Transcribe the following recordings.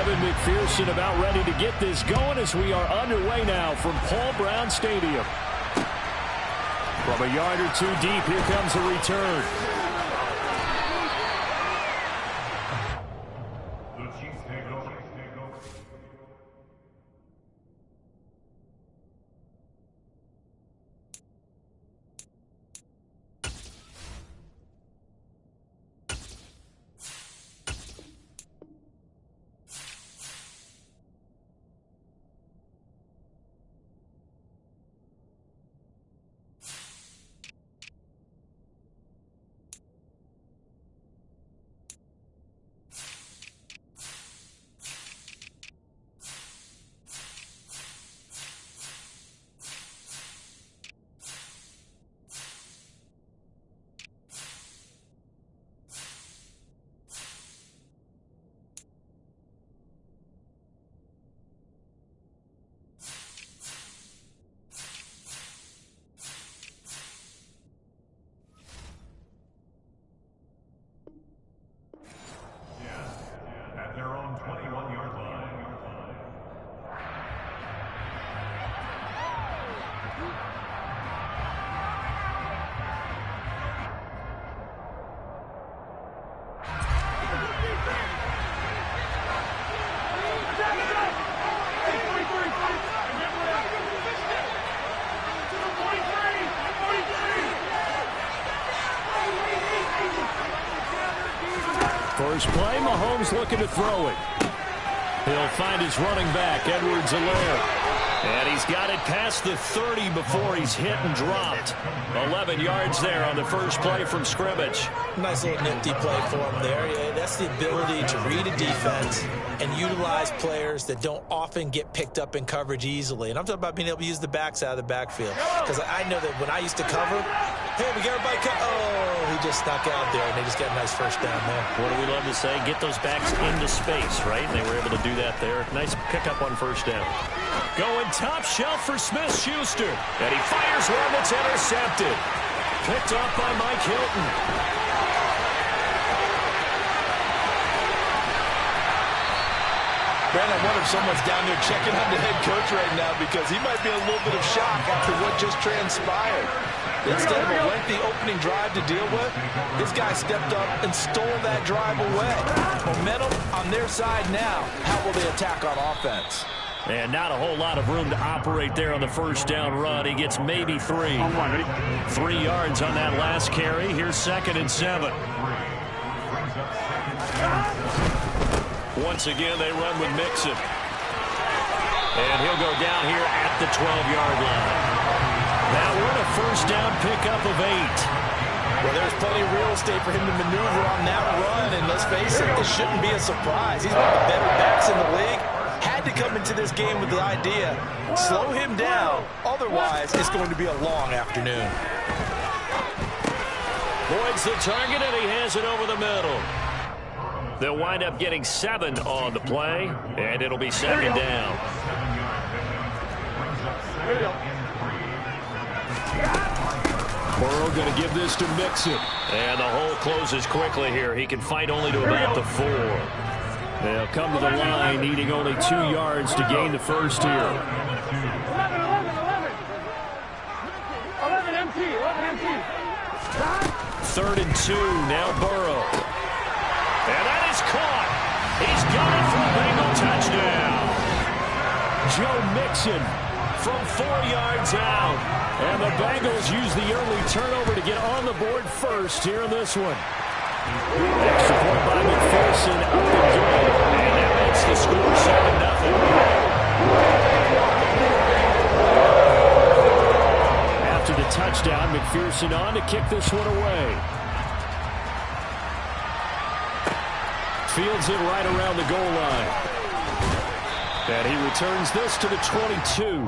Evan McPherson about ready to get this going as we are underway now from Paul Brown Stadium. From a yard or two deep, here comes a return. First play, Mahomes looking to throw it. He'll find his running back, Edwards-Helaire. And he's got it past the 30 before he's hit and dropped. 11 yards there on the first play from scrimmage. Nice little nifty play for him there. Yeah, that's the ability to read a defense and utilize players that don't often get picked up in coverage easily. And I'm talking about being able to use the backs out of the backfield. Because I know that when I used to cover, hey, we got everybody oh, he just snuck out there, and they just got a nice first down there. What do we love to say? Get those backs into space, right? And they were able to do that there. Nice pickup on first down. Going top shelf for Smith-Schuster. And he fires one that's intercepted. Picked up by Mike Hilton. Brandon, I wonder if someone's down there checking on the head coach right now because he might be in a little bit of shock after what just transpired. Instead of a lengthy opening drive to deal with, this guy stepped up and stole that drive away. Momentum on their side now. How will they attack on offense? And not a whole lot of room to operate there on the first down run. He gets maybe 3. 3 yards on that last carry. Here's 2nd and 7. Once again, they run with Mixon. And he'll go down here at the 12-yard line. Now we're in a first down pickup of 8. Well, there's plenty of real estate for him to maneuver on that run. And let's face it, this shouldn't be a surprise. He's one of the better backs in the league. Had to come into this game with the idea, slow him down. Otherwise, it's going to be a long afternoon. Boyd's the target, and he has it over the middle. They'll wind up getting 7 on the play, and it'll be 2nd down. Burrow going to give this to Mixon. And the hole closes quickly here. He can fight only to about the 4. They'll come to the line, needing only 2 yards to gain the first here. 11 empty. 3rd and 2, now Burrow. And that is caught. He's got it for a Bengal touchdown. Joe Mixon from 4 yards out. And the Bengals use the early turnover to get on the board first here in this one. Extra point by McPherson, up and good. And that makes the score 7-0. After the touchdown, McPherson on to kick this one away. Fields it right around the goal line. And he returns this to the 22.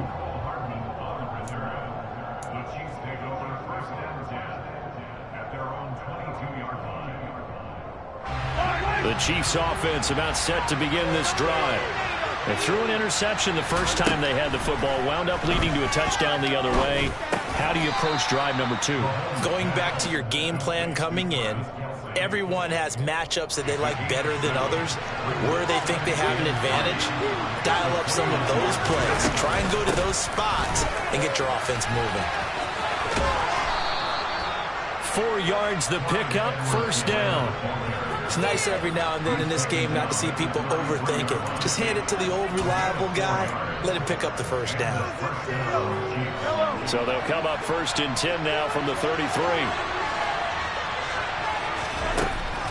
The Chiefs offense about set to begin this drive. They threw an interception the first time they had the football, wound up leading to a touchdown the other way. How do you approach drive number 2? Going back to your game plan coming in, everyone has matchups that they like better than others, where they think they have an advantage. Dial up some of those plays. Try and go to those spots and get your offense moving. 4 yards the pickup, first down. It's nice every now and then in this game not to see people overthink it. Just hand it to the old reliable guy. Let him pick up the first down. So they'll come up first and 10 now from the 33.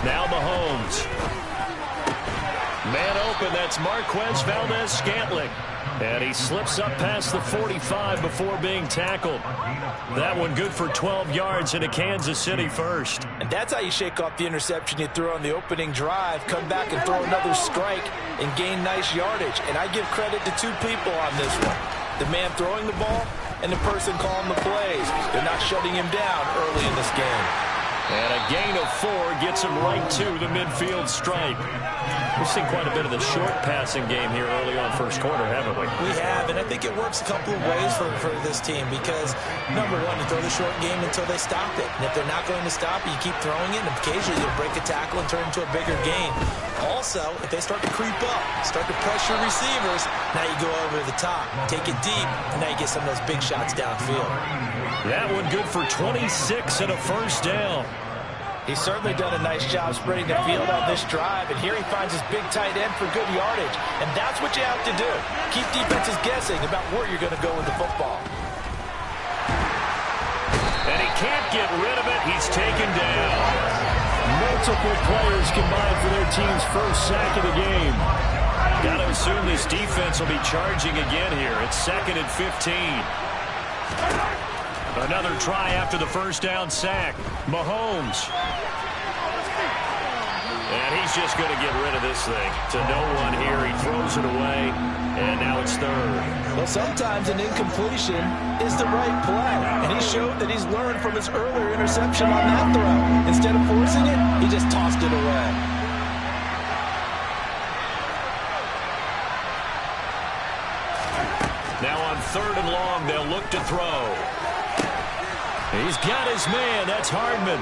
Now Mahomes. Man open, that's Marquez Valdez-Scantling. And he slips up past the 45 before being tackled. That one good for 12 yards and a Kansas City first. And that's how you shake off the interception you threw on the opening drive, come back and throw another strike and gain nice yardage. And I give credit to 2 people on this one. The man throwing the ball and the person calling the plays. They're not shutting him down early in this game. And a gain of 4 gets him right to the midfield stripe. We've seen quite a bit of the short passing game here early on first quarter, haven't we? We have, and I think it works a couple of ways for this team because, number one, you throw the short game until they stop it. And if they're not going to stop it, you keep throwing it, and occasionally you'll break a tackle and turn it into a bigger gain. Also, if they start to creep up, start to pressure receivers, now you go over the top, take it deep, and now you get some of those big shots downfield. That one good for 26 and a first down. He's certainly done a nice job spreading the field on this drive, and here he finds his big tight end for good yardage. And that's what you have to do. Keep defenses guessing about where you're going to go with the football. And he can't get rid of it. He's taken down. Multiple players combined for their team's first sack of the game. Got to assume this defense will be charging again here. It's 2nd and 15. Another try after the first down sack. Mahomes. And he's just going to get rid of this thing. To no one here. He throws it away. And now it's 3rd. Well, sometimes an incompletion is the right play. And he showed that he's learned from his earlier interception on that throw. Instead of forcing it, he just tossed it away. Now on 3rd and long, they'll look to throw. He's got his man. That's Hardman.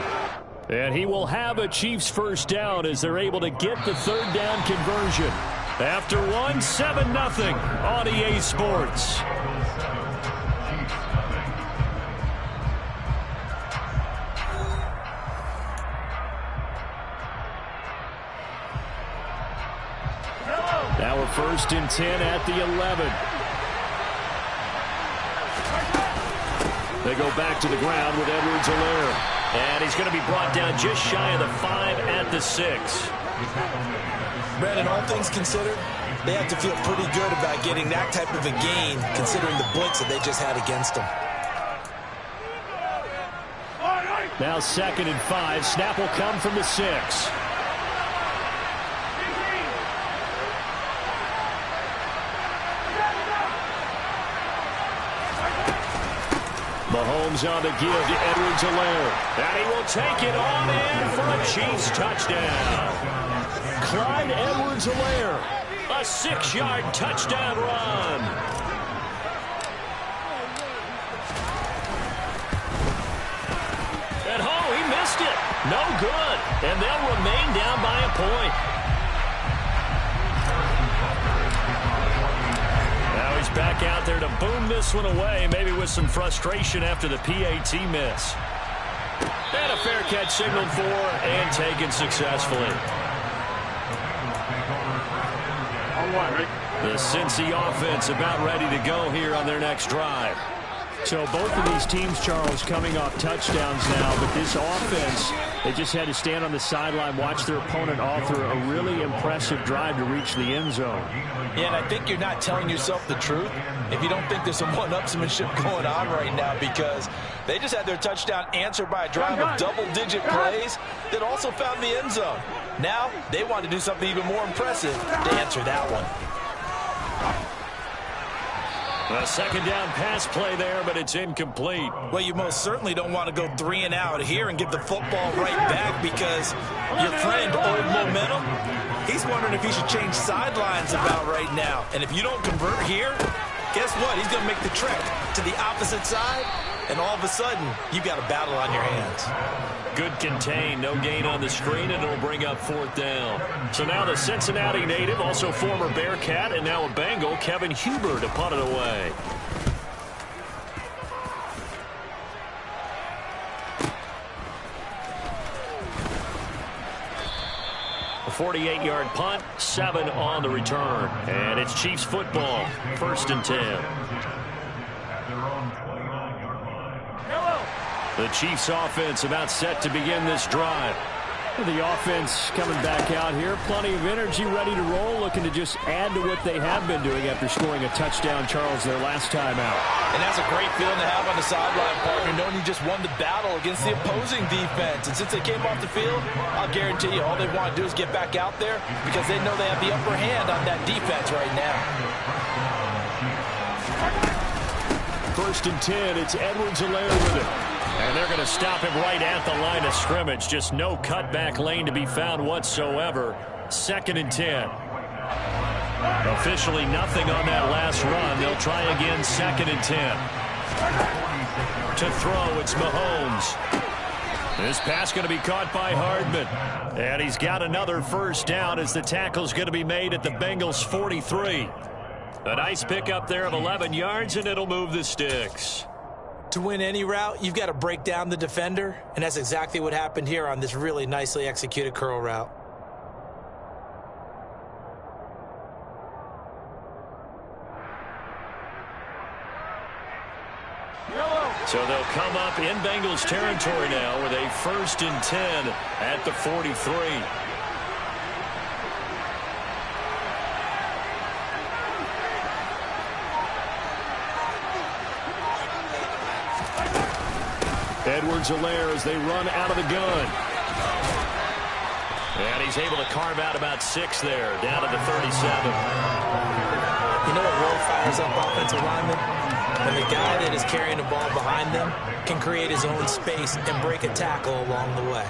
And he will have a Chiefs first down as they're able to get the 3rd down conversion. After 7-0 on EA Sports. Now we're 1st and 10 at the 11. They go back to the ground with Edwards-Helaire. And he's going to be brought down just shy of the 5 at the 6. Brandon, all things considered, they have to feel pretty good about getting that type of a gain considering the blitz that they just had against them. Now 2nd and 5. Snap will come from the 6. Mahomes on the give to Edwards-Helaire. And he will take it on in for a Chiefs touchdown. Clyde Edwards-Helaire, a 6-yard touchdown run. And he missed it. No good. And they'll remain down by a point. Now he's back out there to boom this one away, maybe with some frustration after the PAT miss. And a fair catch signaled for and taken successfully. The Cincy offense about ready to go here on their next drive. So both of these teams, Charles, coming off touchdowns now, but this offense, they just had to stand on the sideline, watch their opponent author a really impressive drive to reach the end zone. Yeah, and I think you're not telling yourself the truth if you don't think there's some one-upsmanship going on right now, because they just had their touchdown answered by a drive of double-digit plays that also found the end zone. Now they want to do something even more impressive to answer that one. A 2nd down pass play there, but it's incomplete. Well, you most certainly don't want to go 3 and out here and give the football right back, because your friend, Old Momentum, he's wondering if he should change sidelines about right now. And if you don't convert here, guess what? He's going to make the trek to the opposite side and all of a sudden, you got a battle on your hands. Good contain, no gain on the screen, and it'll bring up 4th down. So now the Cincinnati native, also former Bearcat, and now a Bengal, Kevin Huber, to punt it away. A 48-yard punt, 7 on the return. And it's Chiefs football, 1st and 10. The Chiefs offense about set to begin this drive. The offense coming back out here. Plenty of energy, ready to roll, looking to just add to what they have been doing after scoring a touchdown, Charles, their last time out. And that's a great feeling to have on the sideline, partner, knowing you just won the battle against the opposing defense. And since they came off the field, I'll guarantee you all they want to do is get back out there because they know they have the upper hand on that defense right now. 1st and 10, it's Edwards-Helaire with it. And they're going to stop him right at the line of scrimmage. Just no cutback lane to be found whatsoever. 2nd and 10. Officially nothing on that last run. They'll try again, 2nd and 10. To throw, it's Mahomes. This pass going to be caught by Hardman. And he's got another 1st down as the tackle's going to be made at the Bengals' 43. A nice pickup there of 11 yards, and it'll move the sticks. To win any route, you've got to break down the defender, and that's exactly what happened here on this really nicely executed curl route. So they'll come up in Bengals territory now with a 1st and 10 at the 43. Edwards-Helaire as they run out of the gun. And he's able to carve out about 6 there, down to the 37. You know what really fires up offensive linemen? When the guy that is carrying the ball behind them can create his own space and break a tackle along the way.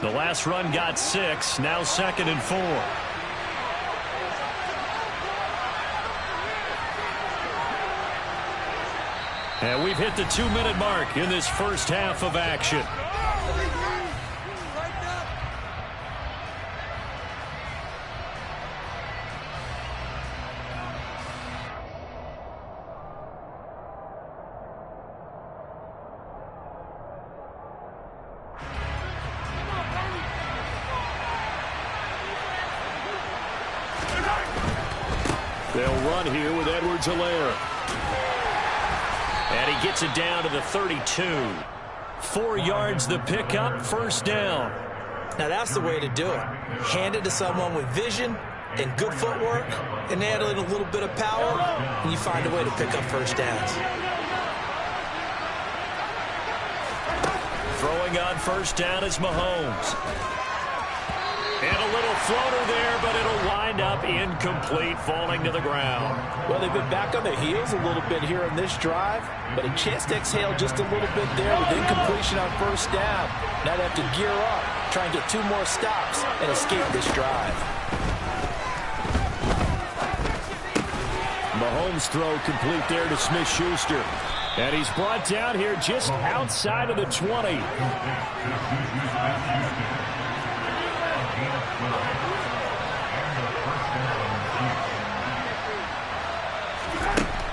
The last run got 6, now 2nd and 4. And we've hit the 2-minute mark in this first half of action. They'll run here with Edwards-Helaire. And he gets it down to the 32. 4 yards the pickup, 1st down. Now that's the way to do it. Hand it to someone with vision and good footwork and add in a little bit of power, and you find a way to pick up 1st downs. Throwing on 1st down is Mahomes. And a little floater there, but it'll wind up incomplete, falling to the ground. Well, they've been back on their heels a little bit here on this drive, but a chance to exhale just a little bit there with incompletion on 1st down. Now they have to gear up, try and get 2 more stops and escape this drive. Mahomes' throw complete there to Smith-Schuster. And he's brought down here just outside of the 20.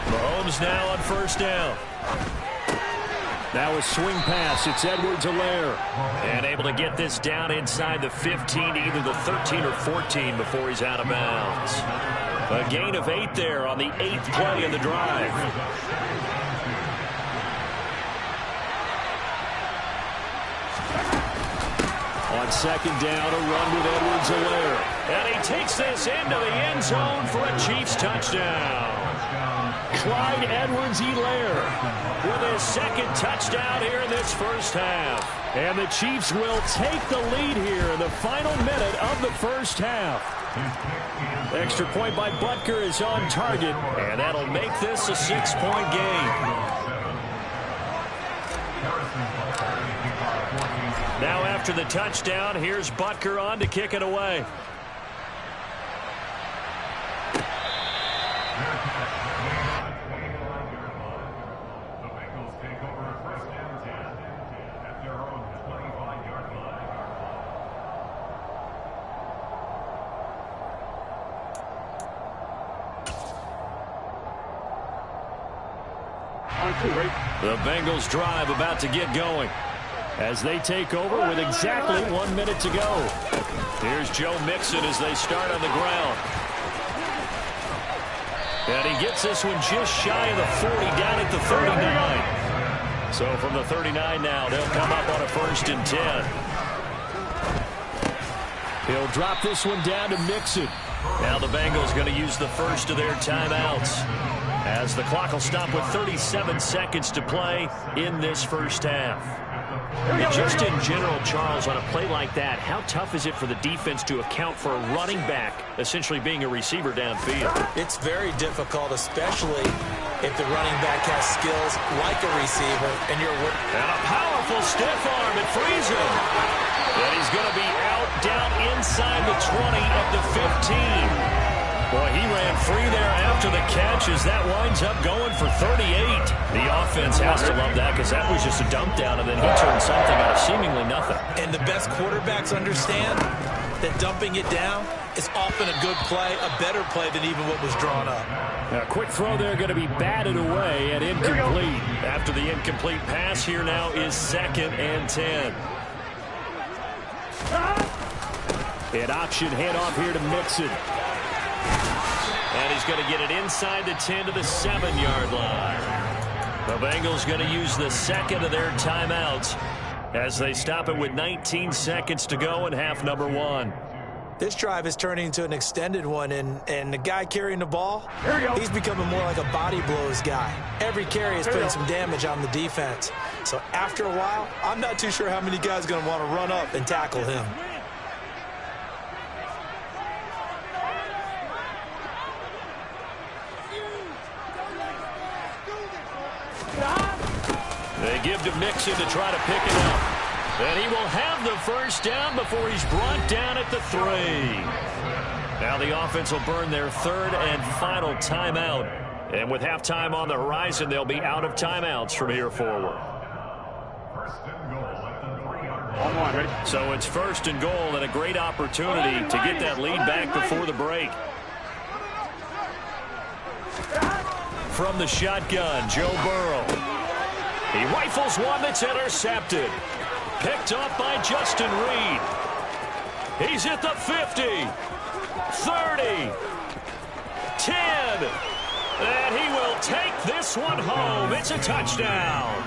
Mahomes now on 1st down. Now a swing pass. It's Edwards-Helaire. And able to get this down inside the 15 to either the 13 or 14 before he's out of bounds. A gain of 8 there on the 8th play of the drive. On 2nd down, a run with Edwards-Helaire. And he takes this into the end zone for a Chiefs touchdown. Clyde Edwards-Helaire with his 2nd touchdown here in this first half. And the Chiefs will take the lead here in the final minute of the first half. Extra point by Butker is on target. And that'll make this a 6-point game. Now after the touchdown, here's Butker on to kick it away. The Bengals drive about to get going as they take over with exactly 1 minute to go. Here's Joe Mixon as they start on the ground. And he gets this one just shy of the 40, down at the 39. So from the 39 now, they'll come up on a 1st and 10. He'll drop this one down to Mixon. Now the Bengals going to use the first of their timeouts, as the clock will stop with 37 seconds to play in this first half. And just in general, Charles, on a play like that, how tough is it for the defense to account for a running back essentially being a receiver downfield? It's very difficult, especially if the running back has skills like a receiver. And a powerful stiff arm. It frees him. And he's going to be out down inside the 20 at the 15. Boy, he ran free there after the catch as that winds up going for 38. The offense has to love that because that was just a dump down, and then he turned something out of seemingly nothing. And the best quarterbacks understand that dumping it down is often a good play, a better play than even what was drawn up. A quick throw there going to be batted away and incomplete. After the incomplete pass, here now is 2nd and 10. An option handoff here to Mixon. And he's going to get it inside the 10 to the 7-yard line. The Bengals going to use the second of their timeouts as they stop it with 19 seconds to go in half number 1. This drive is turning into an extended one, and the guy carrying the ball, he's becoming more like a body blows guy. Every carry is putting some damage on the defense. So after a while, I'm not too sure how many guys are going to want to run up and tackle him. They give to Mixon to try to pick it up. And he will have the first down before he's brought down at the 3. Now the offense will burn their 3rd and final timeout. And with halftime on the horizon, they'll be out of timeouts from here forward. So it's 1st and goal, and a great opportunity to get that lead back before the break. From the shotgun, Joe Burrow. He rifles one that's intercepted. Picked up by Justin Reed. He's at the 50, 30, 10. And he will take this one home. It's a touchdown.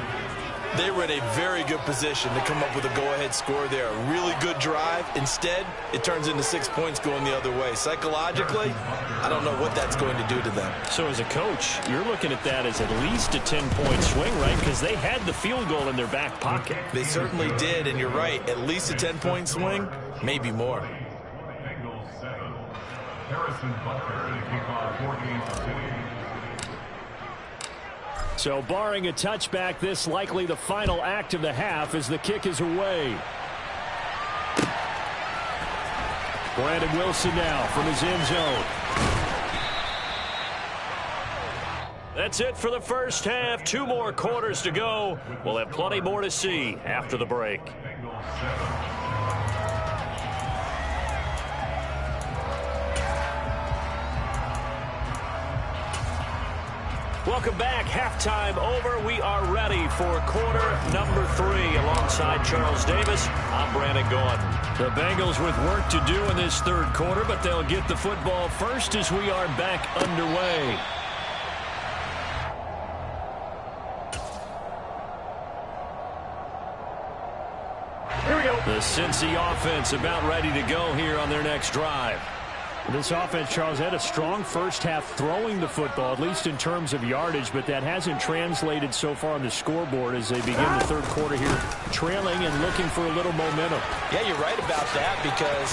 They were in a very good position to come up with a go-ahead score there. A really good drive. Instead, it turns into 6 points going the other way. Psychologically, I don't know what that's going to do to them. So as a coach, you're looking at that as at least a 10-point swing, right? Because they had the field goal in their back pocket. They certainly did, and you're right. At least a 10-point swing, maybe more. Harrison Butker, the kickoff, 4 games of 6. So barring a touchback, this likely the final act of the half as the kick is away. Brandon Wilson now from his end zone. That's it for the first half. 2 more quarters to go. We'll have plenty more to see after the break. Welcome back. Halftime over. We are ready for quarter number 3. Alongside Charles Davis, I'm Brandon Gaudin. The Bengals with work to do in this 3rd quarter, but they'll get the football first as we are back underway. Here we go. The Cincy offense about ready to go here on their next drive. This offense, Charles, had a strong first half throwing the football, at least in terms of yardage, but that hasn't translated so far on the scoreboard as they begin the 3rd quarter here, trailing and looking for a little momentum. Yeah, you're right about that because,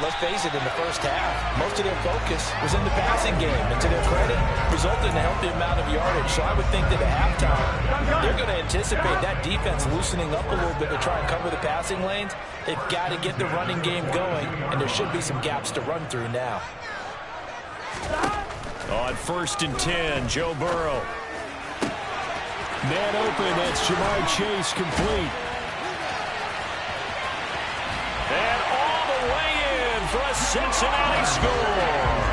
let's face it, in the first half, most of their focus was in the passing game. And to their credit, resulted in a healthy amount of yardage. So I would think that at halftime, they're going to anticipate that defense loosening up a little bit to try and cover the passing lanes. They've got to get the running game going, and there should be some gaps to run through now. On 1st and 10, Joe Burrow. Man open, that's Jamar Chase, complete. And all the way in for a Cincinnati score.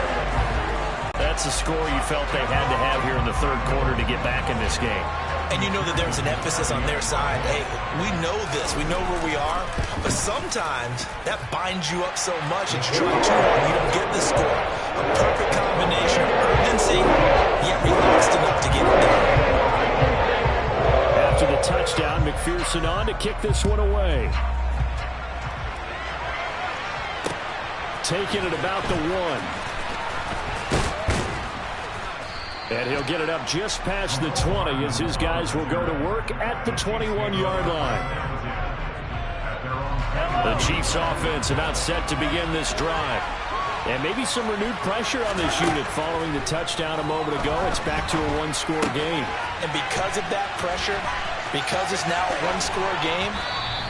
That's a score you felt they had to have here in the third quarter to get back in this game. And you know that there's an emphasis on their side. Hey, we know this. We know where we are. But sometimes that binds you up so much that you try too hard and you don't get the score. A perfect combination of urgency, yet relaxed enough to get it done. After the touchdown, McPherson on to kick this one away. Taking it about the 1. And he'll get it up just past the 20 as his guys will go to work at the 21-yard line. The Chiefs offense about set to begin this drive. And maybe some renewed pressure on this unit following the touchdown a moment ago. It's back to a one-score game. And because of that pressure, because it's now a one-score game,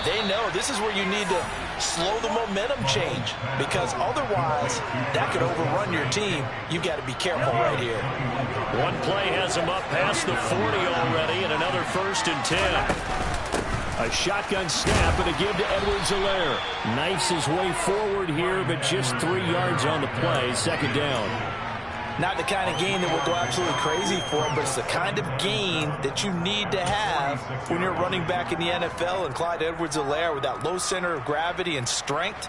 they know this is where you need to slow the momentum change, because otherwise that could overrun your team. You've got to be careful right here. One play has him up past the 40 already, and another 1st and 10. A shotgun snap and a give to Edwards-Helaire. Knifes his way forward here, but just 3 yards on the play. 2nd down. Not the kind of gain that we'll go absolutely crazy for, but it's the kind of gain that you need to have when you're running back in the NFL. And Clyde Edwards-Helaire, with that low center of gravity and strength,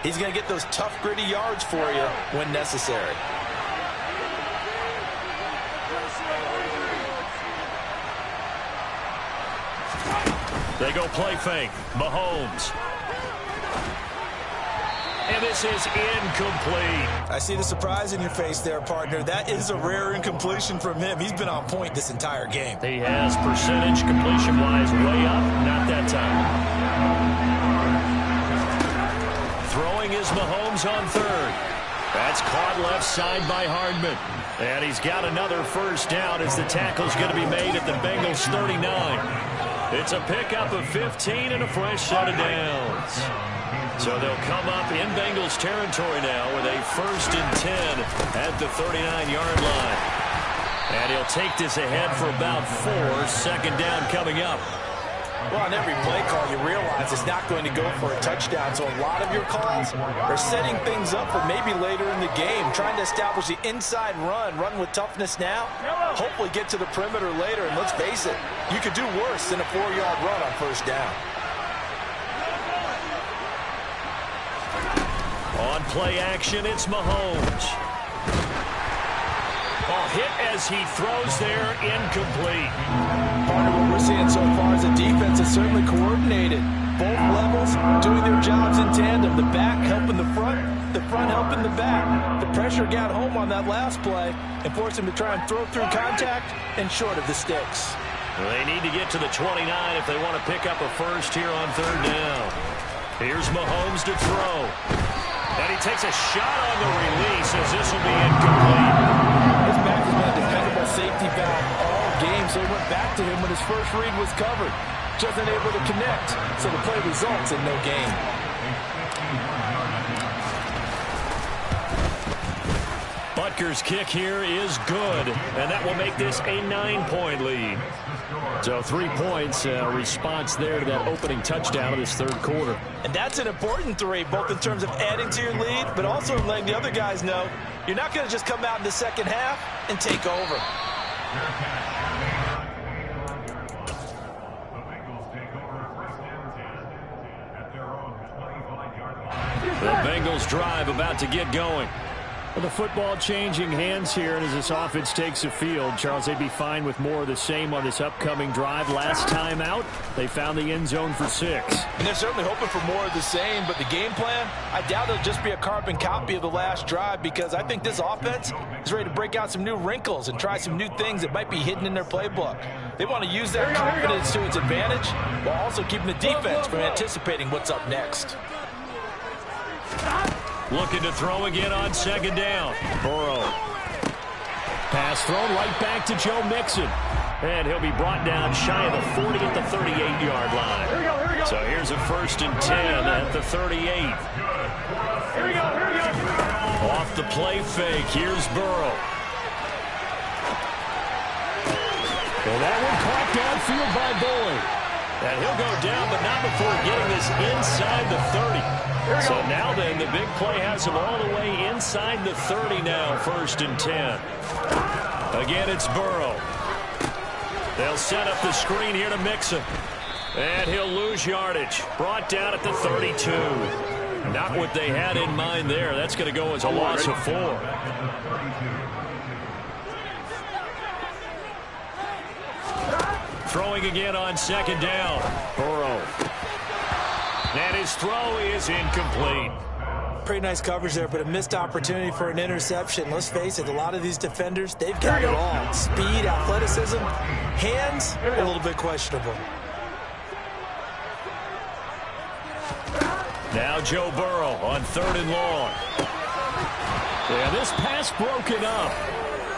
he's going to get those tough, gritty yards for you when necessary. They go play fake. Mahomes. And this is incomplete. I see the surprise in your face there, partner. That is a rare incompletion from him. He's been on point this entire game. He has percentage completion-wise way up. Not that time. Throwing is Mahomes on 3rd. That's caught left side by Hardman. And he's got another 1st down as the tackle's going to be made at the Bengals 39. It's a pickup of 15 and a fresh set of downs. So they'll come up in Bengals territory now with a 1st and 10 at the 39-yard line. And he'll take this ahead for about 4. 2nd down coming up. Well, on every play call, you realize it's not going to go for a touchdown. So a lot of your calls are setting things up for maybe later in the game, trying to establish the inside run with toughness now, hopefully get to the perimeter later. And let's face it, you could do worse than a 4-yard run on 1st down. On play action, it's Mahomes. Hit as he throws there, incomplete. Part of what we're seeing so far is the defense is certainly coordinated. Both levels doing their jobs in tandem. The back helping the front helping the back. The pressure got home on that last play and forced him to try and throw through contact and short of the sticks. They need to get to the 29 if they want to pick up a 1st here on 3rd down. Here's Mahomes to throw. And he takes a shot on the release as this will be incomplete. His back has been a dependable safety valve all game, so he went back to him when his first read was covered. Just unable to connect, so the play results in no gain. Butker's kick here is good, and that will make this a 9-point lead. So 3 points, response there to that opening touchdown of this 3rd quarter. And that's an important 3, both in terms of adding to your lead, but also letting the other guys know you're not going to just come out in the 2nd half and take over. The Bengals drive about to get going. Well, the football changing hands here, and as this offense takes the field, Charles, they'd be fine with more of the same on this upcoming drive. Last time out, they found the end zone for 6. And they're certainly hoping for more of the same, but the game plan, I doubt it'll just be a carbon copy of the last drive, because I think this offense is ready to break out some new wrinkles and try some new things that might be hidden in their playbook. They want to use their confidence to its advantage while also keeping the defense from anticipating what's up next. Looking to throw again on 2nd down. Burrow. Pass thrown right back to Joe Mixon. And he'll be brought down shy of the 40 at the 38-yard line. Here we go. So here's a 1st and 10 at the 38. Here we go. Off the play fake, here's Burrow. And that one caught downfield by Boyd. And he'll go down, but not before getting this inside the 30. So now then, the big play has him all the way inside the 30 now, 1st and 10. Again, it's Burrow. They'll set up the screen here to Mixon. And he'll lose yardage. Brought down at the 32. Not what they had in mind there. That's going to go as a loss of 4. Throwing again on 2nd down. Burrow. And his throw is incomplete. Pretty nice coverage there, but a missed opportunity for an interception. Let's face it, a lot of these defenders, they've got it all. Speed, athleticism, hands, a little bit questionable. Now Joe Burrow on 3rd and long. Yeah, this pass broken up.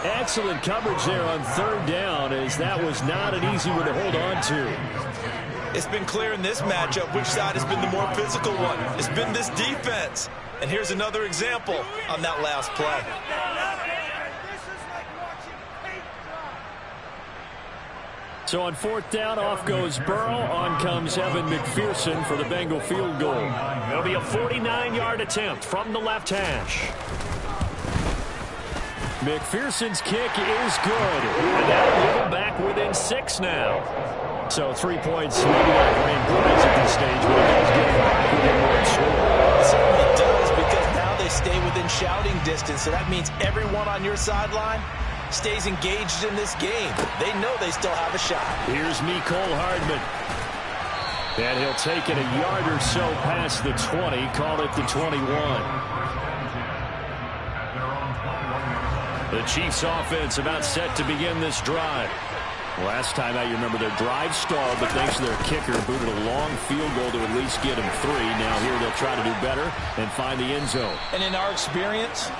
Excellent coverage there on 3rd down, as that was not an easy one to hold on to. It's been clear in this matchup which side has been the more physical one. It's been this defense. And here's another example on that last play. So on 4th down, off goes Burrow. On comes Evan McPherson for the Bengal field goal. It'll be a 49-yard attempt from the left hash. McPherson's kick is good. And that'll move him back within 6 now. So 3 points, maybe not grand prize at this stage, but it does get him back within 1 score. It certainly does, because now they stay within shouting distance. So that means everyone on your sideline stays engaged in this game. They know they still have a shot. Here's Mecole Hardman. And he'll take it a yard or so past the 20, call it the 21. The Chiefs offense about set to begin this drive. Last time out, you remember their drive stalled, but thanks to their kicker, booted a long field goal to at least get them 3. Now here they'll try to do better and find the end zone. And in our experience,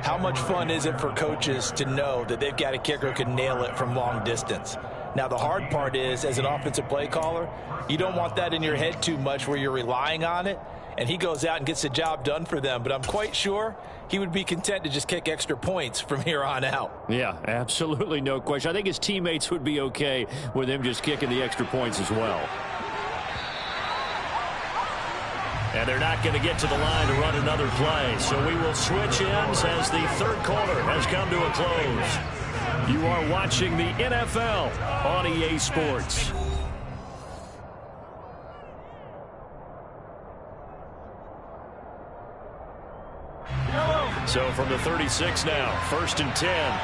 how much fun is it for coaches to know that they've got a kicker who can nail it from long distance? Now, the hard part is, as an offensive play caller, you don't want that in your head too much where you're relying on it, and he goes out and gets the job done for them. But I'm quite sure he would be content to just kick extra points from here on out. Yeah, absolutely, no question. I think his teammates would be okay with him just kicking the extra points as well. And they're not going to get to the line to run another play. So we will switch ends as the 3rd quarter has come to a close. You are watching the NFL on EA Sports. So from the 36 now, 1st and 10.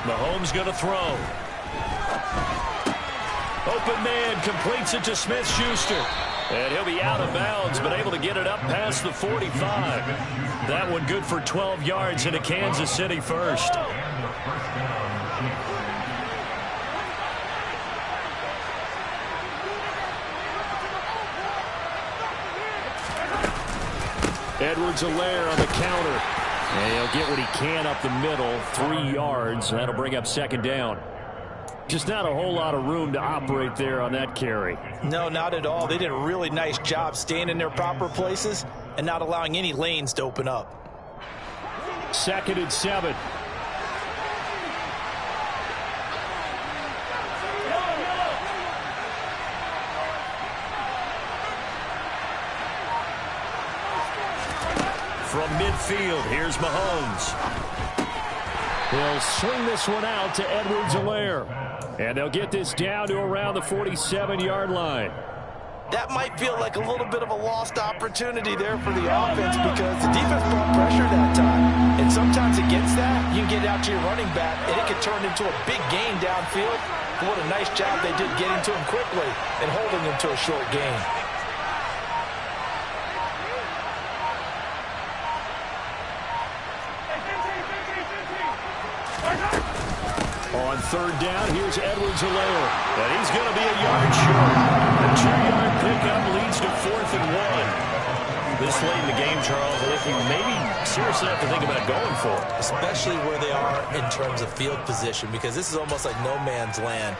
Mahomes going to throw. Open man completes it to Smith-Schuster. And he'll be out of bounds, but able to get it up past the 45. That one good for 12 yards into Kansas City first. Edwards-Helaire on the counter. And he'll get what he can up the middle, 3 yards. That'll bring up 2nd down. Just not a whole lot of room to operate there on that carry. No, not at all. They did a really nice job staying in their proper places and not allowing any lanes to open up. 2nd and 7. From midfield, here's Mahomes. He'll swing this one out to Edwards-Helaire. And they'll get this down to around the 47-yard line. That might feel like a little bit of a lost opportunity there for the offense because the defense brought pressure that time. And sometimes against that, you can get out to your running back, and it can turn into a big gain downfield. What a nice job they did getting to him quickly and holding him to a short gain. On 3rd down, here's Edwards-Helaire. And he's going to be a yard short. The 2-yard pickup leads to 4th and 1. This late in the game, Charles, I think you maybe seriously have to think about going for it. Especially where they are in terms of field position, because this is almost like no man's land.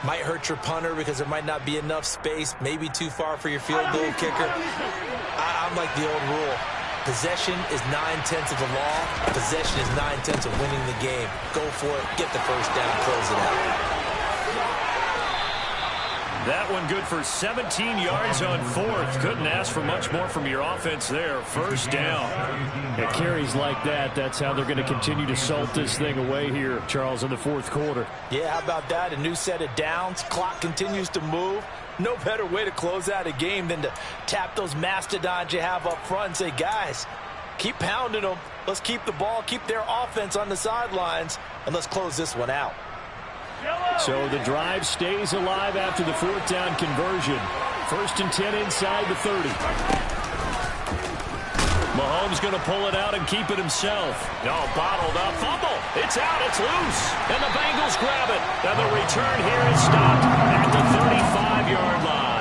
Might hurt your punter because there might not be enough space, maybe too far for your field goal kicker. I'm like the old rule. Possession is 9/10 of the law. Possession is 9/10 of winning the game. Go for it. Get the first down. Close it out. That one good for 17 yards on fourth. Couldn't ask for much more from your offense there. First down. It carries like that. That's how they're going to continue to salt this thing away here, Charles, in the fourth quarter. Yeah, how about that? A new set of downs. Clock continues to move. No better way to close out a game than to tap those mastodons you have up front and say, guys, keep pounding them. Let's keep the ball, keep their offense on the sidelines, and let's close this one out. So the drive stays alive after the fourth down conversion. 1st and 10 inside the 30. Mahomes going to pull it out and keep it himself. Oh, bottled up. Fumble. It's out. It's loose. And the Bengals grab it. And the return here is stopped at the 35-yard line.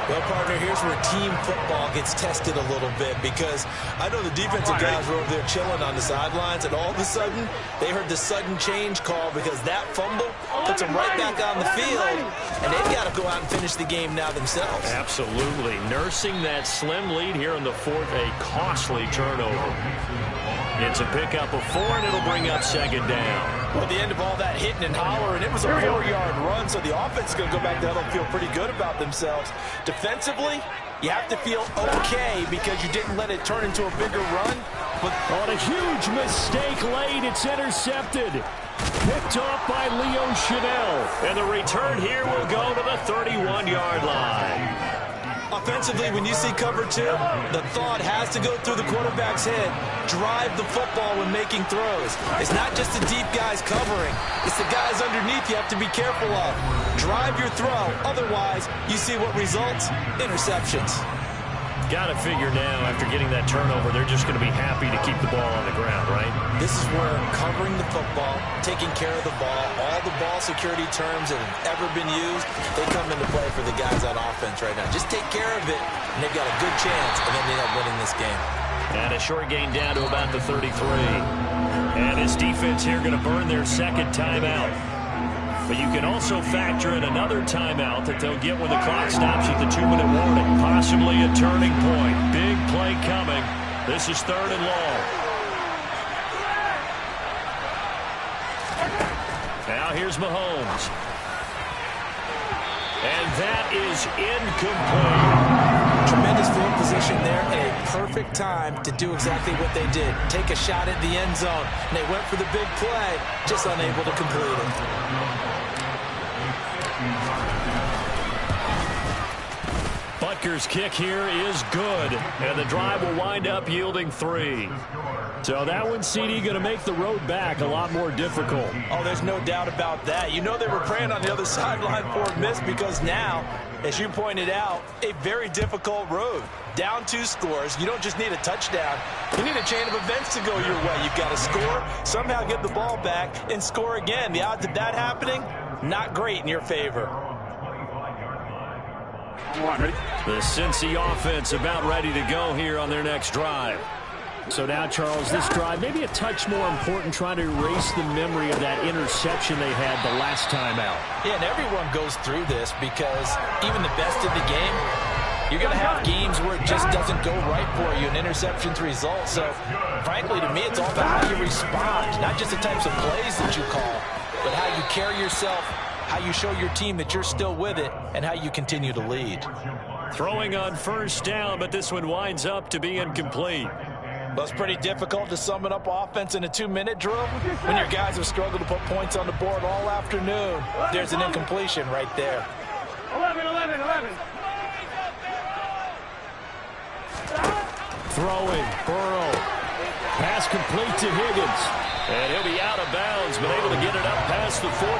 Well, partner, here's where team football gets tested a little bit, because I know the defensive guys were over there chilling on the sidelines, and all of a sudden they heard the sudden change call because that fumble puts them right back on the field, and they've got to go out and finish the game now themselves. Absolutely. Nursing that slim lead here in the fourth, a costly turnover. It's a pickup of 4, and it'll bring up 2nd down. Well, at the end of all that hitting and hollering, it was a 4-yard run, so the offense is going to go back there and feel pretty good about themselves. Defensively, you have to feel okay because you didn't let it turn into a bigger run. But on a huge mistake late, it's intercepted. Picked off by Leo Chanel. And the return here will go to the 31-yard line. Offensively, when you see cover 2, the thought has to go through the quarterback's head. Drive the football when making throws. It's not just the deep guys covering. It's the guys underneath you have to be careful of. Drive your throw. Otherwise, you see what results? Interceptions. Got to figure now, after getting that turnover, they're just going to be happy to keep the ball on the ground, right? This is where covering the football, taking care of the ball, all the ball security terms that have ever been used, they come into play for the guys on offense right now. Just take care of it, and they've got a good chance, and then they end up winning this game. And a short gain down to about the 33. And his defense here going to burn their 2nd timeout. But you can also factor in another timeout that they'll get when the clock stops at the 2-minute warning. Possibly a turning point. Big play coming. This is 3rd and long. Now here's Mahomes. And that is incomplete. Tremendous field position there and a perfect time to do exactly what they did. Take a shot at the end zone. And they went for the big play, just unable to complete it. Butker's kick here is good, and the drive will wind up yielding 3. So that one, CD, going to make the road back a lot more difficult. Oh, there's no doubt about that. You know they were praying on the other sideline for a miss because now, as you pointed out, a very difficult road. Down 2 scores. You don't just need a touchdown. You need a chain of events to go your way. You've got to score, somehow get the ball back, and score again. The odds of that happening, not great in your favor. The Cincy offense about ready to go here on their next drive. So now, Charles, this drive maybe a touch more important, trying to erase the memory of that interception they had the last time out. Yeah, and everyone goes through this because even the best of the game, you're going to have games where it just doesn't go right for you, and interceptions result. So, frankly, to me, it's all about how you respond, not just the types of plays that you call, but how you carry yourself, how you show your team that you're still with it, and how you continue to lead. Throwing on 1st down, but this one winds up to be incomplete. Well, it's pretty difficult to sum it up offense in a 2-minute drill when your guys have struggled to put points on the board all afternoon. There's an incompletion right there. 11. Throwing, Burrow. Pass complete to Higgins. And he'll be out of bounds, but able to get it up past the 45.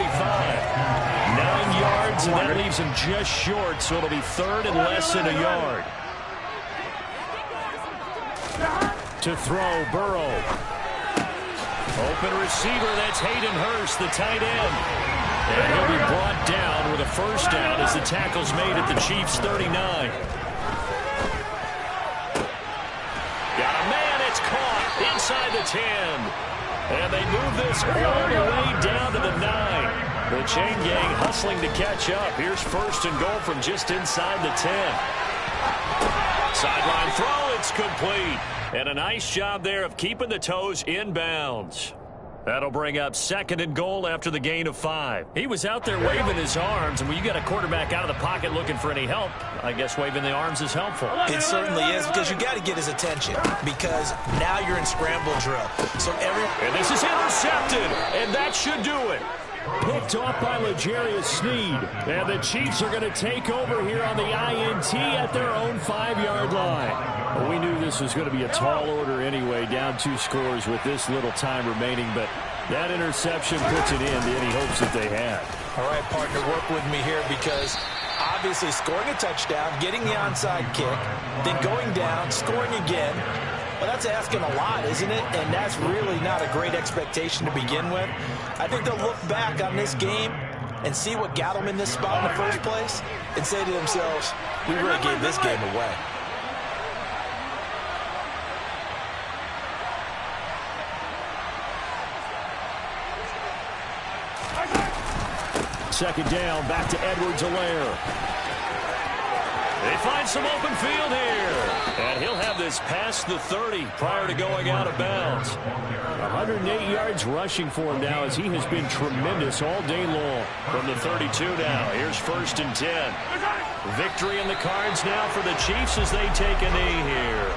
9 yards, and that leaves him just short, so it'll be 3rd and less than a yard. To throw, Burrow. Open receiver, that's Hayden Hurst, the tight end. And he'll be brought down with a 1st down as the tackle's made at the Chiefs' 39. Got a man, it's caught inside the 10. And they move this all the way down to the 9. The chain gang hustling to catch up. Here's first and goal from just inside the 10. Sideline throw, it's complete. And a nice job there of keeping the toes inbounds. That'll bring up second and goal after the gain of 5. He was out there waving his arms, and when you got a quarterback out of the pocket looking for any help, I guess waving the arms is helpful. It certainly is, because you got to get his attention, because now you're in scramble drill. And this is intercepted, and that should do it. Picked off by L'Jarius Sneed. And the Chiefs are going to take over here on the INT at their own 5-yard line. Well, we knew this was going to be a tall order anyway, down 2 scores with this little time remaining, but that interception puts it in to any hopes that they had. All right, partner, work with me here, because obviously scoring a touchdown, getting the onside kick, then going down, scoring again, well, that's asking a lot, isn't it? And that's really not a great expectation to begin with. I think they'll look back on this game and see what got them in this spot in the first place and say to themselves, we really gave this game away. Second down, back to Edwards-Helaire. They find some open field here. And he'll have this past the 30 prior to going out of bounds. 108 yards rushing for him now, as he has been tremendous all day long. From the 32 now, here's first and 10. Victory in the cards now for the Chiefs as they take a knee here.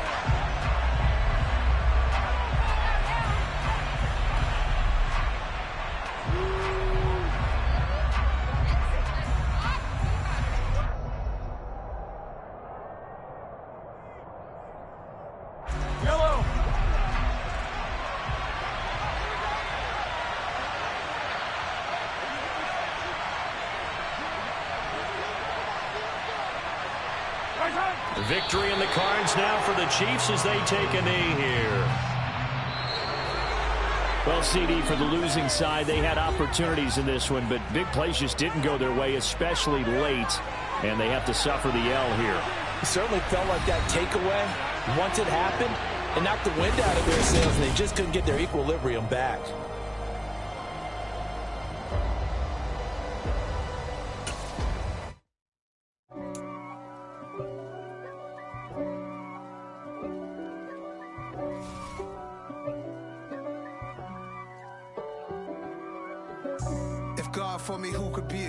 Victory in the cards now for the Chiefs as they take a knee here. Well, CD, for the losing side, they had opportunities in this one, but big plays just didn't go their way, especially late, and they have to suffer the L here. It certainly felt like that takeaway, once it happened, it knocked the wind out of their sails, and they just couldn't get their equilibrium back. God for me, who could be